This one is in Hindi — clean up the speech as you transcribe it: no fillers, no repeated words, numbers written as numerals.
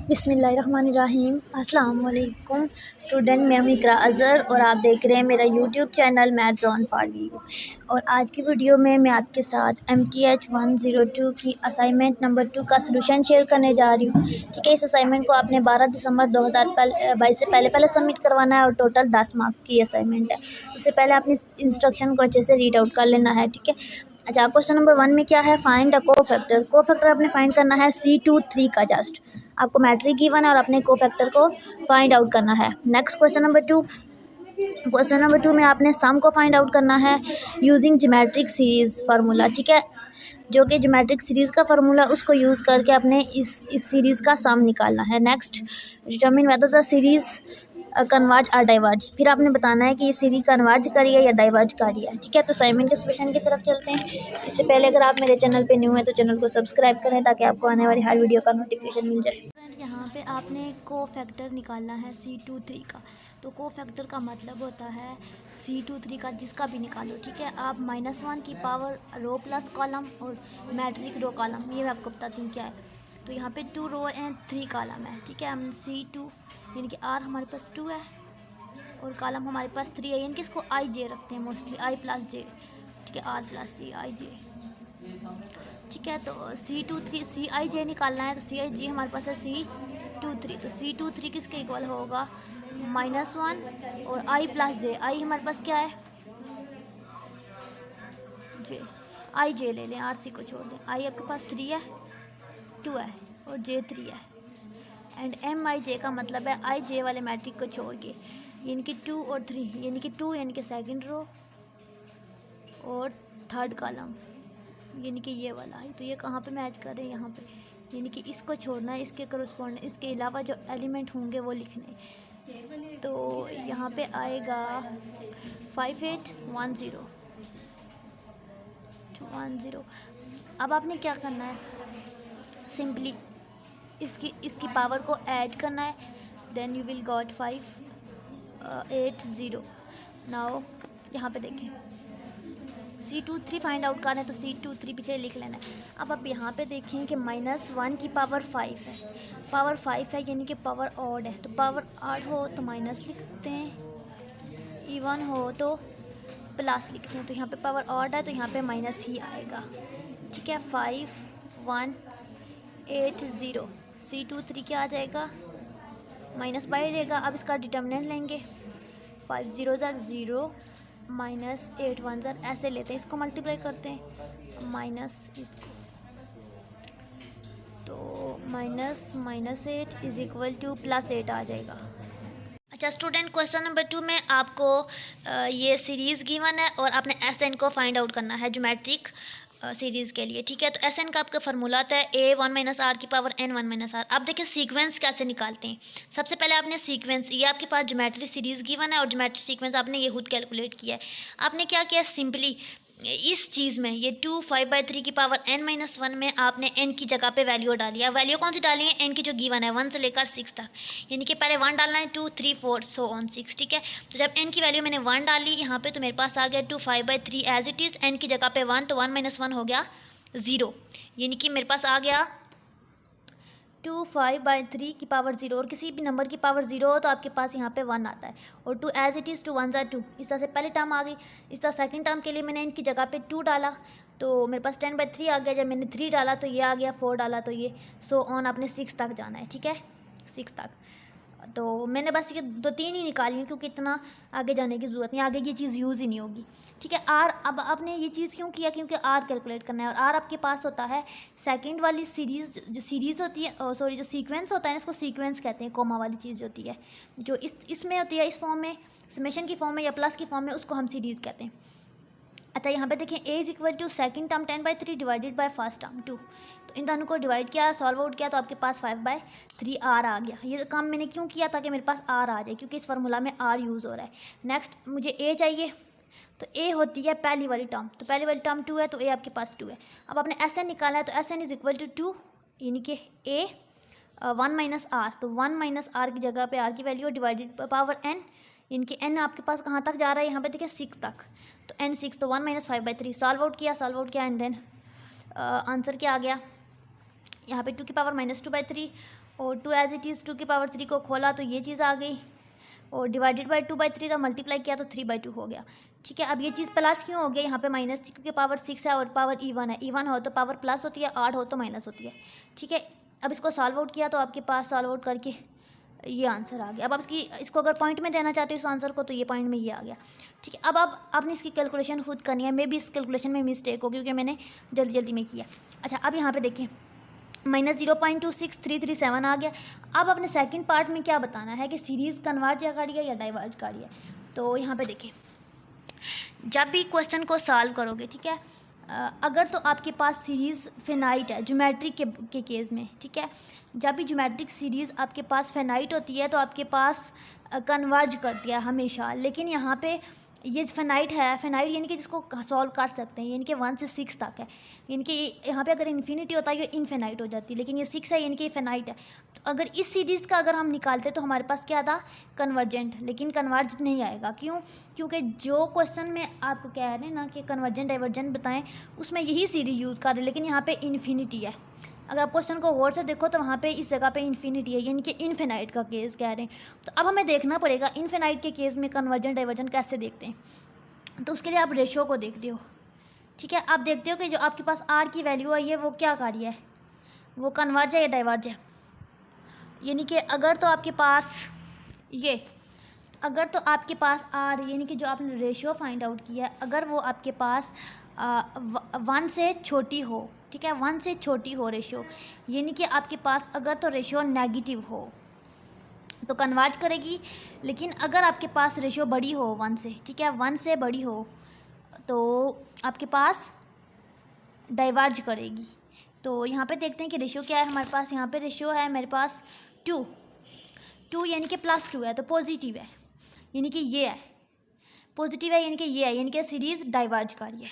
बिस्मिल्लाहिर्रहमानिर्रहीम। अस्सलाम वालेकुम स्टूडेंट, मैं हूँ इकरा अज़हर और आप देख रहे हैं मेरा YouTube channel maths on for you. और आज की वीडियो में मैं आपके साथ MTH 102 की असाइनमेंट नंबर 2 का सलूशन शेयर करने जा रही हूँ। ठीक है, इस असाइनमेंट को आपने 12 दिसंबर 2022 से पहले सबमिट करवाना है और टोटल 10 मार्क्स की असाइनमेंट है। उससे पहले आपने इंस्ट्रक्शन को अच्छे से रीड आउट कर लेना है। ठीक है, अच्छा, क्वेश्चन नंबर 1 में क्या है, फाइंड द को फैक्टर आपने फाइंड करना है C23 का। जस्ट आपको मैट्रिक गिवन है और अपने को फैक्टर को फाइंड आउट करना है। नेक्स्ट क्वेश्चन नंबर 2 में आपने सम को फाइंड आउट करना है यूजिंग ज्योमेट्रिक सीरीज फार्मूला। ठीक है, जो कि ज्योमेट्रिक सीरीज का फार्मूला उसको यूज़ करके अपने इस सीरीज़ का सम निकालना है। Next, determine whether the series converge और डाइवर्ज। फिर आपने बताना है कि ये सीरीज कन्वर्ज करी है या डाइवर्ज करी है। ठीक है, तो असाइनमेंट के सोल्यूशन की तरफ चलते हैं। इससे पहले अगर आप मेरे चैनल पे न्यू हैं तो चैनल को सब्सक्राइब करें ताकि आपको आने वाली हर वीडियो का नोटिफिकेशन मिल जाए। फ्रेंड, यहाँ पे आपने को फैक्टर निकालना है C23 का। तो को फैक्टर का मतलब होता है C23 का जिसका भी निकालो। ठीक है, आप -1 की पावर रो प्लस कॉलम और मैट्रिक रो कॉलम, ये मैं आपको बताती हूँ क्या है। तो यहाँ पे 2 रो एंड 3 कॉलम है। ठीक है, हम C2 यानी कि R हमारे पास 2 है और कॉलम हमारे पास 3 है, यानी कि इसको IJ रखते हैं मोस्टली, I प्लस जे। ठीक है, R प्लस C IJ। ठीक है, तो CI J निकालना है। तो CI J हमारे पास है C23। तो C23 किसके इक्वल होगा, -1 और I प्लस जे। I हमारे पास क्या है, J। IJ ले लें, RC को छोड़ दें। I आपके पास 3 है, 2 है और J 3 है। एंड MIJ का मतलब है IJ वाले मैट्रिक को छोड़ के, यानी कि 2 और 3, यानी कि 2 यानी कि सेकंड रो और थर्ड कॉलम, यानी कि ये वाला है। तो ये कहाँ पे मैच कर रहे हैं, यहाँ पे, यानी कि इसको छोड़ना है, इसके करस्पॉन्ड इसके अलावा जो एलिमेंट होंगे वो लिखने। तो यहाँ पे आएगा 5810। अब आपने क्या करना है, सिंपली इसकी पावर को ऐड करना है। Then you will got 580। Now यहाँ पे देखें, C23 फाइंड आउट करना है तो C23 पीछे लिख लेना है। अब आप यहाँ पे देखें कि -1 की पावर 5 है, पावर 5 है यानी कि पावर ऑड है। तो पावर ऑड हो तो माइनस लिखते हैं, इवन हो तो प्लस लिखते हैं। तो यहाँ पे पावर ऑड है तो यहाँ पे माइनस ही आएगा। ठीक है, 5180। C23 क्या आ जाएगा, माइनस बाई रहेगा। अब इसका डिटर्मिनेंट लेंगे, 5 0 0 -8 1 ऐसे लेते हैं, इसको मल्टीप्लाई करते हैं माइनस इसको। तो -8 इज इक्वल टू +8 आ जाएगा। अच्छा स्टूडेंट, क्वेश्चन नंबर 2 में आपको ये सीरीज़ गिवन है और आपने SN को फाइंड आउट करना है ज्योमेट्रिक सीरीज़ के लिए। ठीक है, तो SN का आपका फार्मूला आता है A1 - R की पावर N1 - R। अब देखिए सीक्वेंस कैसे निकालते हैं। सबसे पहले आपने सीक्वेंस, ये आपके पास ज्योमेट्रिक सीरीज़ गिवन है और ज्योमेट्रिक सीक्वेंस आपने ये खुद कैलकुलेट किया है। आपने क्या किया, सिंपली इस चीज़ में ये 2 5/3 की पावर N-1 में आपने n की जगह पे वैल्यू डाली है। वैल्यू कौन सी डाली है, n की जो गिवन है 1 से लेकर 6 तक, यानी कि पहले 1 डालना है, 2 3 4 सो ऑन 6। ठीक है, तो जब n की वैल्यू मैंने 1 डाली यहाँ पे तो मेरे पास आ गया 2 5/3 एज इट इज़, n की जगह पे 1, तो 1 - 1 हो गया 0, यानी कि मेरे पास आ गया 2 5/3 की पावर 0। और किसी भी नंबर की पावर 0 हो तो आपके पास यहाँ पे 1 आता है। और 2 एज इट इज़, 2 1 2, इस तरह से पहली टर्म आ गई। इस तरह सेकंड टर्म के लिए मैंने इनकी जगह पे 2 डाला तो मेरे पास 10/3 आ गया। जब मैंने 3 डाला तो ये आ गया, 4 डाला तो ये, सो ऑन आपने 6 तक जाना है। ठीक है, 6 तक। तो मैंने बस ये 2-3 ही निकाली हैं क्योंकि इतना आगे जाने की ज़रूरत नहीं, आगे ये चीज़ यूज़ ही नहीं होगी। ठीक है, आर, अब आपने ये चीज़ क्यों किया, क्योंकि आर कैलकुलेट करना है और आर आपके पास होता है सेकंड वाली सीरीज़, जो सीरीज़ होती है, सॉरी जो सीक्वेंस होता है इसको सीक्वेंस कहते हैं। कोमा वाली चीज़ होती है जो इसमें होती है, इस फॉर्म में, समेशन की फॉर्म में या प्लस की फॉर्म में, उसको हम सीरीज़ कहते हैं। अच्छा, यहाँ पे देखें a is equal to second term 10/3 divided by first term 2। तो इन दोनों को डिवाइड किया, सॉल्व आउट किया तो आपके पास 5/3 r आ गया। ये काम मैंने क्यों किया, ताकि मेरे पास r आ जाए, क्योंकि इस फार्मूला में r यूज़ हो रहा है। नेक्स्ट मुझे a चाहिए, तो a होती है पहली वाली टर्म, तो पहली वाली टर्म 2 है तो a आपके पास 2 है। अब आपने SN निकाला है तो SN इज इक्वल टू 2, यानी कि a 1 - R, तो 1 - R की जगह पे r की वैल्यू डिवाइडेड पावर n, इनके n आपके पास कहाँ तक जा रहा है, यहाँ पे देखिए 6 तक, तो n 6, तो 1 - 5/3 सॉल्व आउट किया एंड देन आंसर क्या आ गया, यहाँ पे 2 की पावर -2/3 और 2 एज इट इज़ 2 की पावर 3 को खोला तो ये चीज़ आ गई, और डिवाइडेड बाई 2/3 का मल्टीप्लाई किया तो 3/2 हो गया। ठीक है, अब ये चीज़ प्लस क्यों हो गया यहाँ पे माइनस, क्योंकि पावर 6 है और पावर इवन है, इवन हो तो पावर प्लस होती है, आड हो तो माइनस होती है। ठीक है, अब इसको सॉल्व आउट किया तो आपके पास सॉल्व आउट करके ये आंसर आ गया। अब आप इसको अगर पॉइंट में देना चाहते हो इस आंसर को तो ये पॉइंट में ये आ गया। ठीक है, अब आपने इसकी कैलकुलेशन खुद करनी है। मे भी इस कैलकुलेशन में मिस्टेक हो क्योंकि मैंने जल्दी जल्दी में किया। अच्छा, अब यहाँ पे देखिए -0.26337 आ गया। अब अपने सेकंड पार्ट में क्या बताना है कि सीरीज़ कन्वर्ज या डाइवर्ज है। तो यहाँ पे देखिए, जब भी क्वेश्चन को सॉल्व करोगे, ठीक है, अगर तो आपके पास सीरीज़ फिनाइट है ज्योमेट्रिक के केस में, ठीक है, जब भी ज्योमेट्रिक सीरीज़ आपके पास फिनाइट होती है तो आपके पास कन्वर्ज करती है हमेशा। लेकिन यहाँ पे ये फिनाइट है, फिनाइट यानी कि जिसको सॉल्व कर सकते हैं, यानी कि 1 से 6 तक है, यानी कि यहाँ पे अगर इन्फिनिटी होता है ये इनफिनाइट हो जाती है, लेकिन ये 6 है यानी कि फिनाइट है। तो अगर इस सीरीज़ का अगर हम निकालते तो हमारे पास क्या था, कन्वर्जेंट, लेकिन कन्वर्ज नहीं आएगा। क्यों? क्योंकि जो क्वेश्चन में आप कह रहे हैं ना कि कन्वर्जेंट डाइवर्जेंट बताएं, उसमें यही सीरीज यूज़ कर रहे हैं, लेकिन यहाँ पे इन्फिनिटी है। अगर आप क्वेश्चन को गौर से देखो तो वहाँ पे इस जगह पे इन्फिनिटी है, यानी कि इनफिनाइट का केस कह रहे हैं। तो अब हमें देखना पड़ेगा इनफिनाइट के केस में कन्वर्जेंट डाइवर्जेंट कैसे देखते हैं। तो उसके लिए आप रेशियो को देखते हो। ठीक है, आप देखते हो कि जो आपके पास आर की वैल्यू है ये वो क्या कर रही है, वो कन्वर्ज है या डाइवर्ज है। यानी कि अगर तो आपके पास आर यानी कि जो आपने रेशियो फाइंड आउट किया है, अगर वो आपके पास 1 से छोटी हो, ठीक है, 1 से छोटी हो रेशियो, यानी कि आपके पास अगर तो रेशियो नेगेटिव हो तो कन्वर्ज करेगी। लेकिन अगर आपके पास रेशियो बड़ी हो 1 से, ठीक है, 1 से बड़ी हो तो आपके पास डाइवर्ज करेगी। तो यहाँ पे देखते हैं कि रेशियो क्या है हमारे पास। यहाँ पे रेशियो है मेरे पास 2 यानी कि +2 है तो पॉजिटिव है, यानी कि ये है पॉजिटिव है, यानी कि ये है, यानी कि सीरीज़ डाइवर्ज कर रही है।